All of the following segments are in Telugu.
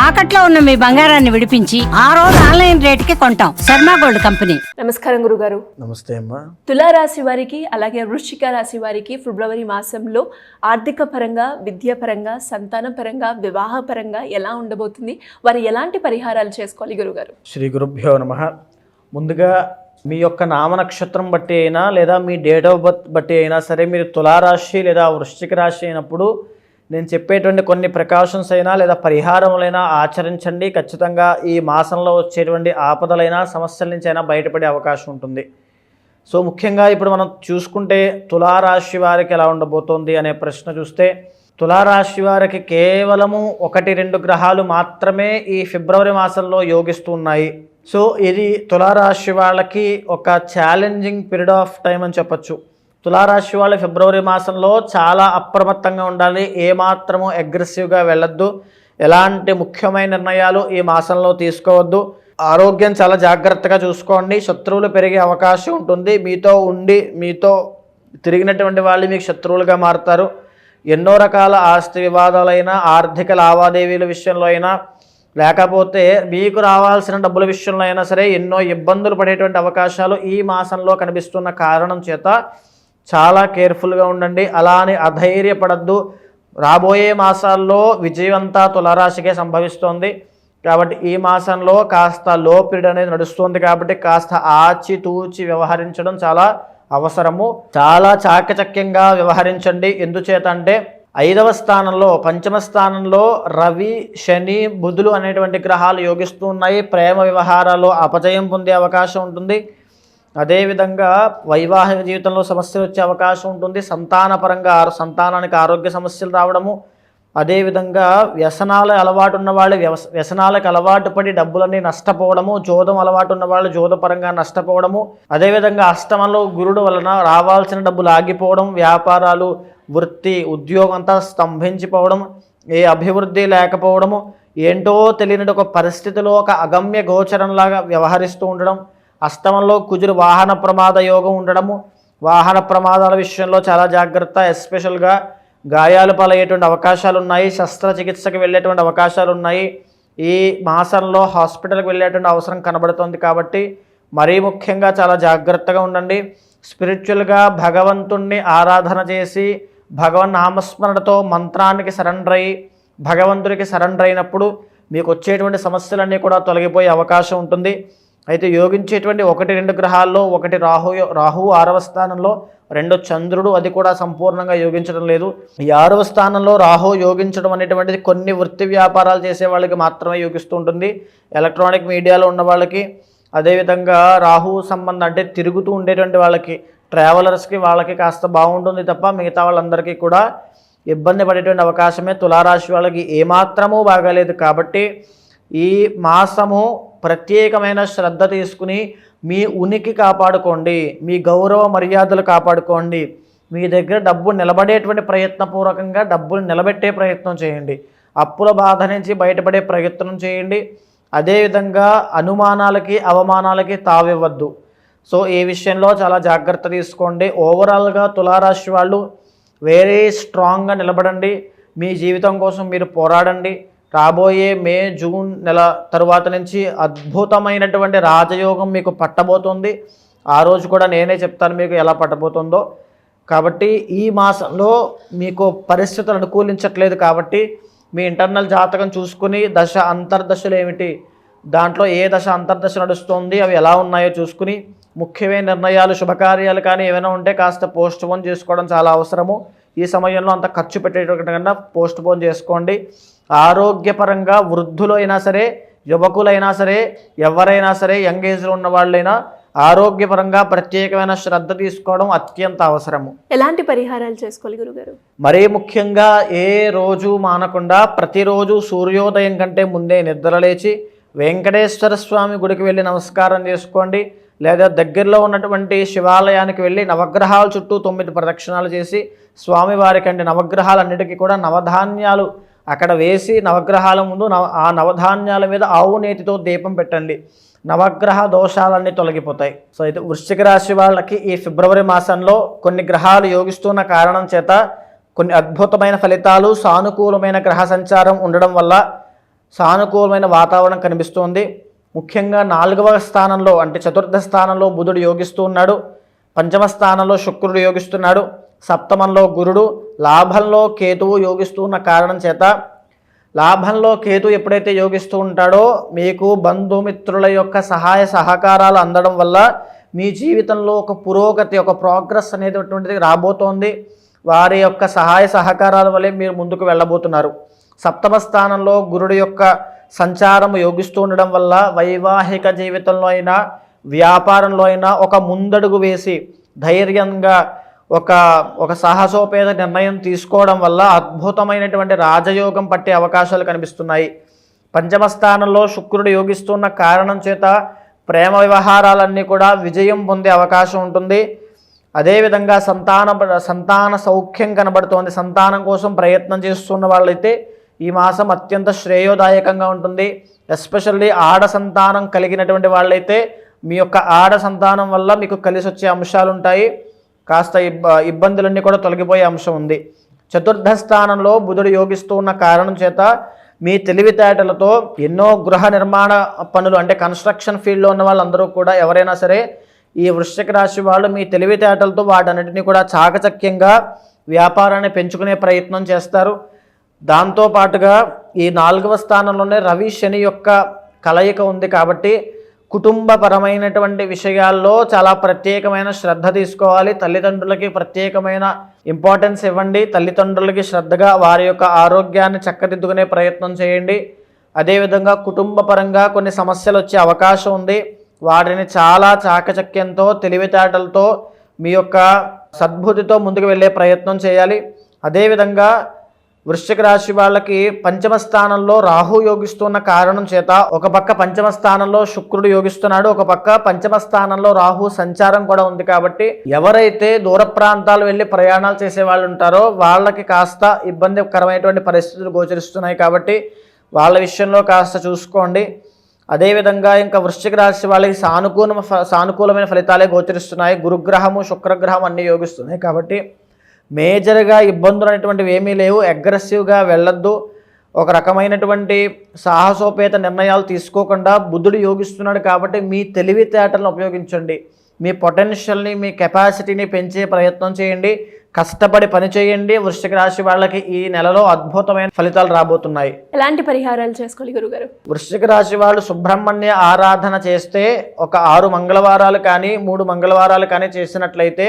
తాకట్లో ఉన్న మీ బంగారాన్ని విడిపించి ఆ రోజు ఆన్లైన్ రేటుకి కొంటాం. Sharma gold company. నమస్కారం గురుగారు. నమస్తే అమ్మా. తులారాశి వారికి అలాగే వృశ్చిక రాశి వారికి ఫిబ్రవరి మాసంలో ఆర్థిక పరంగా, విద్యాపరంగా, సంతాన పరంగా, వివాహ పరంగా ఎలా ఉండబోతుంది? వారు ఎలాంటి పరిహారాలు చేసుకోవాలి గురుగారు? శ్రీ గురుభ్యో నమః. ముందుగా మీ యొక్క నామ నక్షత్రం బట్టి అయినా లేదా మీ డేట్ ఆఫ్ బర్త్ బట్టి అయినా సరే మీరు తులారాశి లేదా వృశ్చిక రాశి అయినప్పుడు నేను చెప్పేటువంటి కొన్ని ప్రికాషన్స్ అయినా లేదా పరిహారములైనా ఆచరించండి. ఖచ్చితంగా ఈ మాసంలో వచ్చేటువంటి ఆపదలైనా సమస్యల నుంచి అయినా బయటపడే అవకాశం ఉంటుంది. సో ముఖ్యంగా ఇప్పుడు మనం చూసుకుంటే తులారాశి వారికి ఎలా ఉండబోతోంది అనే ప్రశ్న చూస్తే, తులారాశి వారికి కేవలము 1-2 గ్రహాలు మాత్రమే ఈ ఫిబ్రవరి మాసంలో యోగిస్తూ ఉన్నాయి. సో ఇది తులారాశి వాళ్ళకి ఒక ఛాలెంజింగ్ పీరియడ్ ఆఫ్ టైం అని చెప్పచ్చు. తులారాశి వాళ్ళు ఫిబ్రవరి మాసంలో చాలా అప్రమత్తంగా ఉండాలి. ఏమాత్రము అగ్రెసివ్గా వెళ్ళొద్దు. ఎలాంటి ముఖ్యమైన నిర్ణయాలు ఈ మాసంలో తీసుకోవద్దు. ఆరోగ్యం చాలా జాగ్రత్తగా చూసుకోండి. శత్రువులు పెరిగే అవకాశం ఉంటుంది. మీతో తిరిగినటువంటి వాళ్ళు మీకు శత్రువులుగా మారుతారు. ఎన్నో రకాల ఆస్తి వివాదాలైనా, ఆర్థిక లావాదేవీల విషయంలో అయినా, లేకపోతే మీకు రావాల్సిన డబ్బుల విషయంలో అయినా సరే ఎన్నో ఇబ్బందులు పడేటువంటి అవకాశాలు ఈ మాసంలో కనిపిస్తున్న కారణం చేత చాలా కేర్ఫుల్గా ఉండండి. అలానే అధైర్యపడద్దు. రాబోయే మాసాల్లో విజయవంతా తులారాశికే సంభవిస్తోంది. కాబట్టి ఈ మాసంలో కాస్త లో పీరియడ్ అనేది నడుస్తుంది. కాబట్టి కాస్త ఆచితూచి వ్యవహరించడం చాలా అవసరము. చాలా చాకచక్యంగా వ్యవహరించండి. ఎందుచేత అంటే 5వ స్థానంలో, పంచమ స్థానంలో రవి, శని, బుధులు అనేటువంటి గ్రహాలు యోగిస్తూ ఉన్నాయి. ప్రేమ వ్యవహారాల్లో అపజయం పొందే అవకాశం ఉంటుంది. అదేవిధంగా వైవాహిక జీవితంలో సమస్యలు వచ్చే అవకాశం ఉంటుంది. సంతానపరంగా సంతానానికి ఆరోగ్య సమస్యలు రావడము, అదేవిధంగా వ్యసనాల అలవాటు ఉన్న వాళ్ళు వ్యసనాలకు అలవాటు పడి డబ్బులన్నీ నష్టపోవడము, జోదం అలవాటు ఉన్న వాళ్ళు జోదపరంగా నష్టపోవడము, అదేవిధంగా అష్టమంలో గురుడు వలన రావాల్సిన డబ్బులు ఆగిపోవడం, వ్యాపారాలు, వృత్తి, ఉద్యోగం అంతా స్తంభించిపోవడం, ఏ అభివృద్ధి లేకపోవడము, ఏంటో తెలియని ఒక పరిస్థితిలో ఒక అగమ్య గోచరంలాగా వ్యవహరిస్తూ ఉండడం, అష్టమంలో కుజుడు వాహన ప్రమాద యోగం ఉండడము, వాహన ప్రమాదాల విషయంలో చాలా జాగ్రత్త. ఎస్పెషల్గా గాయాలు పాలయ్యేటువంటి అవకాశాలు ఉన్నాయి. శస్త్రచికిత్సకు వెళ్ళేటువంటి అవకాశాలు ఉన్నాయి. ఈ మాసంలో హాస్పిటల్కి వెళ్ళేటువంటి అవసరం కనబడుతుంది. కాబట్టి మరీ ముఖ్యంగా చాలా జాగ్రత్తగా ఉండండి. స్పిరిచువల్గా భగవంతుణ్ణి ఆరాధన చేసి భగవన్ నామస్మరణతో మంత్రానికి సరెండర్ అయ్యి భగవంతుడికి సరెండర్ అయినప్పుడు మీకు వచ్చేటువంటి సమస్యలన్నీ కూడా తొలగిపోయే అవకాశం ఉంటుంది. అయితే యోగించేటువంటి 1-2 గ్రహాల్లో ఒకటి రాహు 6వ స్థానంలో, 2 చంద్రుడు, అది కూడా సంపూర్ణంగా యోగించడం లేదు. ఈ 6వ స్థానంలో రాహు యోగించడం అనేటువంటిది కొన్ని వృత్తి వ్యాపారాలు చేసే వాళ్ళకి మాత్రమే యోగిస్తూ ఉంటుంది. ఎలక్ట్రానిక్ మీడియాలో ఉన్న వాళ్ళకి, అదేవిధంగా రాహు సంబంధం అంటే తిరుగుతూ ఉండేటువంటి వాళ్ళకి, ట్రావెలర్స్కి, వాళ్ళకి కాస్త బాగుంటుంది తప్ప మిగతా వాళ్ళందరికీ కూడా ఇబ్బంది పడేటువంటి అవకాశమే. తులారాశి వాళ్ళకి ఏమాత్రమూ బాగాలేదు. కాబట్టి ఈ మాసము ప్రత్యేకమైన శ్రద్ధ తీసుకుని మీ ఉనికి కాపాడుకోండి, మీ గౌరవ మర్యాదలు కాపాడుకోండి. మీ దగ్గర డబ్బు నిలబడేటువంటి ప్రయత్నపూర్వకంగా డబ్బులు నిలబెట్టే ప్రయత్నం చేయండి. అప్పుల బాధ నుంచి బయటపడే ప్రయత్నం చేయండి. అదేవిధంగా అనుమానాలకి, అవమానాలకి తావివ్వద్దు. సో ఈ విషయంలో చాలా జాగ్రత్త తీసుకోండి. ఓవరాల్గా తులారాశి వాళ్ళు వెరీ స్ట్రాంగ్గా నిలబడండి. మీ జీవితం కోసం మీరు పోరాడండి. రాబోయే మే, జూన్ నెల తరువాత నుంచి అద్భుతమైనటువంటి రాజయోగం మీకు పట్టబోతుంది. ఆ రోజు కూడా నేనే చెప్తాను మీకు ఎలా పట్టబోతుందో. కాబట్టి ఈ మాసంలో మీకు పరిస్థితులు అనుకూలించట్లేదు. కాబట్టి మీ ఇంటర్నల్ జాతకం చూసుకుని దశ అంతర్దశలు ఏమిటి, దాంట్లో ఏ దశ అంతర్దశ నడుస్తుంది, అవి ఎలా ఉన్నాయో చూసుకుని ముఖ్యమైన నిర్ణయాలు, శుభకార్యాలు కానీ ఏమైనా ఉంటే కాస్త పోస్ట్ పోన్ చేసుకోవడం చాలా అవసరము. ఈ సమయంలో అంత ఖర్చు పెట్టేటకన్నా పోస్ట్ పోన్ చేసుకోండి. ఆరోగ్యపరంగా వృద్ధులు అయినా సరే, యువకులైనా సరే, ఎవరైనా సరే, యంగ్ ఏజ్లో ఉన్న వాళ్ళైనా ఆరోగ్యపరంగా ప్రత్యేకమైన శ్రద్ధ తీసుకోవడం అత్యంత అవసరము. ఎలాంటి పరిహారాలు చేసుకోవాలి గురుగారు? మరీ ముఖ్యంగా ఏ రోజు మానకుండా ప్రతిరోజు సూర్యోదయం కంటే ముందే నిద్రలేచి వెంకటేశ్వర స్వామి గుడికి వెళ్ళి నమస్కారం చేసుకోండి. లేదా దగ్గరలో ఉన్నటువంటి శివాలయానికి వెళ్ళి నవగ్రహాల చుట్టూ 9 ప్రదక్షిణాలు చేసి స్వామివారికి అంటే నవగ్రహాలన్నిటికీ కూడా నవధాన్యాలు అక్కడ వేసి నవగ్రహాల ముందు ఆ నవధాన్యాల మీద ఆవు నేతితో దీపం పెట్టండి. నవగ్రహ దోషాలన్నీ తొలగిపోతాయి. సో అయితే వృశ్చిక రాశి వాళ్ళకి ఈ ఫిబ్రవరి మాసంలో కొన్ని గ్రహాలు యోగిస్తున్న కారణం చేత కొన్ని అద్భుతమైన ఫలితాలు, సానుకూలమైన గ్రహ సంచారం ఉండడం వల్ల సానుకూలమైన వాతావరణం కనిపిస్తోంది. ముఖ్యంగా 4వ స్థానంలో అంటే చతుర్థ స్థానంలో బుధుడు యోగిస్తూ ఉన్నాడు. పంచమ స్థానంలో శుక్రుడు యోగిస్తున్నాడు. సప్తమంలో గురుడు, లాభంలో కేతువు యోగిస్తూ ఉన్న కారణం చేత లాభంలో కేతు ఎప్పుడైతే యోగిస్తూ ఉంటాడో మీకు బంధుమిత్రుల యొక్క సహాయ సహకారాలు అందడం వల్ల మీ జీవితంలో ఒక పురోగతి, ఒక ప్రోగ్రెస్ అనేటువంటిది రాబోతోంది. వారి యొక్క సహాయ సహకారాల వల్లే మీరు ముందుకు వెళ్ళబోతున్నారు. సప్తమ స్థానంలో గురుడు యొక్క సంచారం యోగిస్తూ ఉండడం వల్ల వైవాహిక జీవితంలో అయినా వ్యాపారంలో అయినా ఒక ముందడుగు వేసి ధైర్యంగా ఒక సాహసోపేత నిర్ణయం తీసుకోవడం వల్ల అద్భుతమైనటువంటి రాజయోగం పట్టే అవకాశాలు కనిపిస్తున్నాయి. పంచమ స్థానంలో శుక్రుడు యోగిస్తున్న కారణం చేత ప్రేమ వ్యవహారాలన్నీ కూడా విజయం పొందే అవకాశం ఉంటుంది. అదేవిధంగా సంతాన సౌఖ్యం కనబడుతోంది. సంతానం కోసం ప్రయత్నం చేస్తున్న వాళ్ళైతే ఈ మాసం అత్యంత శ్రేయోదాయకంగా ఉంటుంది. ఎస్పెషల్లీ ఆడ సంతానం కలిగినటువంటి వాళ్ళైతే మీ యొక్క ఆడ సంతానం వల్ల మీకు కలిసి వచ్చే అంశాలు ఉంటాయి. కాస్త ఇబ్బందులన్నీ కూడా తొలగిపోయే అంశం ఉంది. చతుర్థ స్థానంలో బుధుడు యోగిస్తూ ఉన్న కారణం చేత మీ తెలివితేటలతో ఎన్నో గృహ నిర్మాణ పనులు అంటే కన్స్ట్రక్షన్ ఫీల్డ్లో ఉన్న వాళ్ళందరూ కూడా ఎవరైనా సరే ఈ వృశ్చిక రాశి వాళ్ళు మీ తెలివితేటలతో వాటన్నిటిని కూడా చాకచక్యంగా వ్యాపారాన్ని పెంచుకునే ప్రయత్నం చేస్తారు. దాంతోపాటుగా ఈ 4వ స్థానంలోనే రవి శని యొక్క కలయిక ఉంది కాబట్టి కుటుంబపరమైనటువంటి విషయాల్లో చాలా ప్రత్యేకమైన శ్రద్ధ తీసుకోవాలి. తల్లిదండ్రులకి ప్రత్యేకమైన ఇంపార్టెన్స్ ఇవ్వండి. తల్లిదండ్రులకి శ్రద్ధగా వారి యొక్క ఆరోగ్యాన్ని చక్కదిద్దుకునే ప్రయత్నం చేయండి. అదేవిధంగా కుటుంబపరంగా కొన్ని సమస్యలు వచ్చే అవకాశం ఉంది. వాటిని చాలా చాకచక్యంతో తెలివితేటలతో మీ యొక్క సద్బుద్ధితో ముందుకు వెళ్ళే ప్రయత్నం చేయాలి. అదేవిధంగా వృశ్చిక రాశి వాళ్ళకి పంచమ స్థానంలో రాహు యోగిస్తున్న కారణం చేత ఒక పక్క పంచమ స్థానంలో శుక్రుడు యోగిస్తున్నాడు, ఒక పక్క పంచమ స్థానంలో రాహు సంచారం కూడా ఉంది. కాబట్టి ఎవరైతే దూర ప్రాంతాలు వెళ్ళి ప్రయాణాలు చేసే వాళ్ళు ఉంటారో వాళ్ళకి కాస్త ఇబ్బందికరమైనటువంటి పరిస్థితులు గోచరిస్తున్నాయి. కాబట్టి వాళ్ళ విషయంలో కాస్త చూసుకోండి. అదేవిధంగా ఇంకా వృశ్చిక రాశి వాళ్ళకి సానుకూలమైన ఫలితాలే గోచరిస్తున్నాయి. గురుగ్రహము శుక్రగ్రహం అన్నీ యోగిస్తున్నాయి. కాబట్టి మేజర్గా ఇబ్బందులు అనేటువంటివి ఏమీ లేవు. అగ్రెసివ్గా వెళ్ళొద్దు. ఒక రకమైనటువంటి సాహసోపేత నిర్ణయాలు తీసుకోకుండా బుధుడు యోగిస్తున్నాడు కాబట్టి మీ తెలివితేటలను ఉపయోగించండి. మీ పొటెన్షియల్ని, మీ కెపాసిటీని పెంచే ప్రయత్నం చేయండి. కష్టపడి పని చేయండి. వృశ్చిక రాశి వాళ్ళకి ఈ నెలలో అద్భుతమైన ఫలితాలు రాబోతున్నాయి. ఎలాంటి పరిహారాలు చేసుకోవాలి గురుగారు? వృశ్చిక రాశి వాళ్ళు సుబ్రహ్మణ్య ఆరాధన చేస్తే ఒక 6 మంగళవారాలు కానీ 3 మంగళవారాలు కానీ చేసినట్లయితే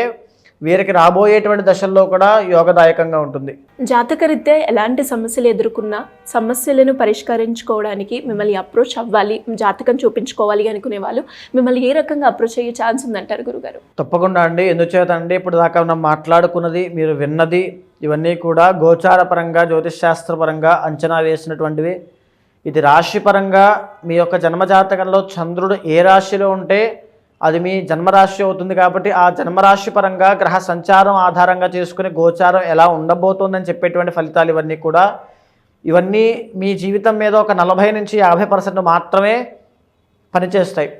వీరికి రాబోయేటువంటి దశల్లో కూడా యోగదాయకంగా ఉంటుంది. జాతకరీత్యా ఎలాంటి సమస్యలు ఎదుర్కొన్నా సమస్యలను పరిష్కరించుకోవడానికి మిమ్మల్ని అప్రోచ్ అవ్వాలి, జాతకం చూపించుకోవాలి అనుకునే వాళ్ళు మిమ్మల్ని ఏ రకంగా అప్రోచ్ అయ్యే ఛాన్స్ ఉందంటారు గురుగారు? తప్పకుండా అండి. ఎందుచేత అండి, ఇప్పుడు దాకా మనం మాట్లాడుకున్నది, మీరు విన్నది ఇవన్నీ కూడా గోచారపరంగా జ్యోతిష్శాస్త్రపరంగా అంచనా వేసినటువంటివి. ఇది రాశిపరంగా మీ యొక్క జన్మజాతకంలో చంద్రుడు ఏ రాశిలో ఉంటే అది మీ జన్మరాశి అవుతుంది. కాబట్టి ఆ జన్మరాశి పరంగా గ్రహ సంచారం ఆధారంగా చేసుకుని గోచారం ఎలా ఉండబోతోందని చెప్పేటువంటి ఫలితాలు ఇవన్నీ మీ జీవితం మీద ఒక 40 నుంచి 50% మాత్రమే పనిచేస్తాయి.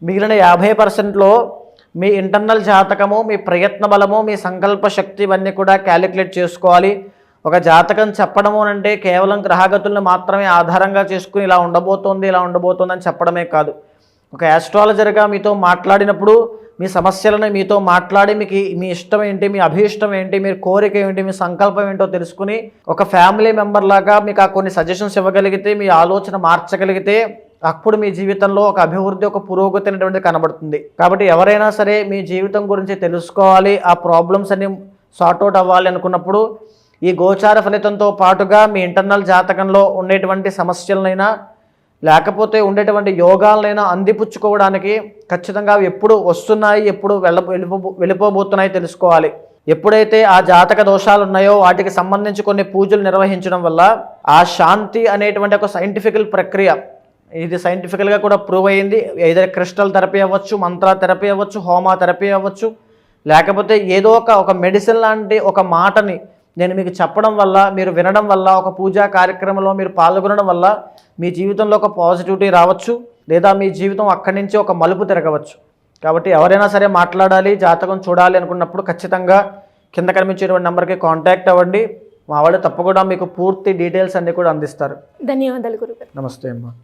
మిగిలిన 50%లో మీ ఇంటర్నల్ జాతకము, మీ ప్రయత్న బలము, మీ సంకల్ప శక్తి ఇవన్నీ కూడా క్యాలిక్యులేట్ చేసుకోవాలి. ఒక జాతకం చెప్పడము అంటే కేవలం గ్రహగతులను మాత్రమే ఆధారంగా చేసుకుని ఇలా ఉండబోతోంది అని చెప్పడమే కాదు. ఒక యాస్ట్రాలజర్గా మీతో మాట్లాడినప్పుడు మీ సమస్యలను మీతో మాట్లాడి మీకు మీ ఇష్టం ఏంటి, మీ అభీష్టం ఏంటి, మీ కోరిక ఏంటి, మీ సంకల్పం ఏంటో తెలుసుకుని ఒక ఫ్యామిలీ మెంబర్ లాగా మీకు ఆ కొన్ని సజెషన్స్ ఇవ్వగలిగితే, మీ ఆలోచన మార్చగలిగితే అప్పుడు మీ జీవితంలో ఒక అభివృద్ధి, ఒక పురోగతి అనేటువంటిది కనబడుతుంది. కాబట్టి ఎవరైనా సరే మీ జీవితం గురించి తెలుసుకోవాలి, ఆ ప్రాబ్లమ్స్ అన్ని సార్ట్అవుట్ అవ్వాలి అనుకున్నప్పుడు ఈ గోచార ఫలితంతో పాటుగా మీ ఇంటర్నల్ జాతకంలో ఉండేటువంటి సమస్యలనైనా లేకపోతే ఉండేటువంటి యోగాలనైనా అందిపుచ్చుకోవడానికి ఖచ్చితంగా అవి ఎప్పుడు వస్తున్నాయి, ఎప్పుడు వెళ్ళిపోబోతున్నాయి తెలుసుకోవాలి. ఎప్పుడైతే ఆ జాతక దోషాలు ఉన్నాయో వాటికి సంబంధించి కొన్ని పూజలు నిర్వహించడం వల్ల ఆ శాంతి అనేటువంటి ఒక సైంటిఫికల్ ప్రక్రియ, ఇది సైంటిఫికల్గా కూడా ప్రూవ్ అయ్యింది. ఏదైనా క్రిస్టల్ థెరపీ అవ్వచ్చు, మంత్ర థెరపీ అవ్వచ్చు, హోమా థెరపీ అవ్వచ్చు, లేకపోతే ఏదో ఒక మెడిసిన్ లాంటి ఒక మాటని నేను మీకు చెప్పడం వల్ల, మీరు వినడం వల్ల, ఒక పూజా కార్యక్రమంలో మీరు పాల్గొనడం వల్ల మీ జీవితంలో ఒక పాజిటివిటీ రావచ్చు, లేదా మీ జీవితం అక్కడి నుంచి ఒక మలుపు తిరగవచ్చు. కాబట్టి ఎవరైనా సరే మాట్లాడాలి, జాతకం చూడాలి అనుకున్నప్పుడు ఖచ్చితంగా కింద కనిపించేటువంటి నెంబర్కి కాంటాక్ట్ అవ్వండి. మా వాళ్ళు తప్పకుండా మీకు పూర్తి డీటెయిల్స్ అన్నీ కూడా అందిస్తారు. ధన్యవాదాలు గురుగారు. నమస్తే అమ్మా.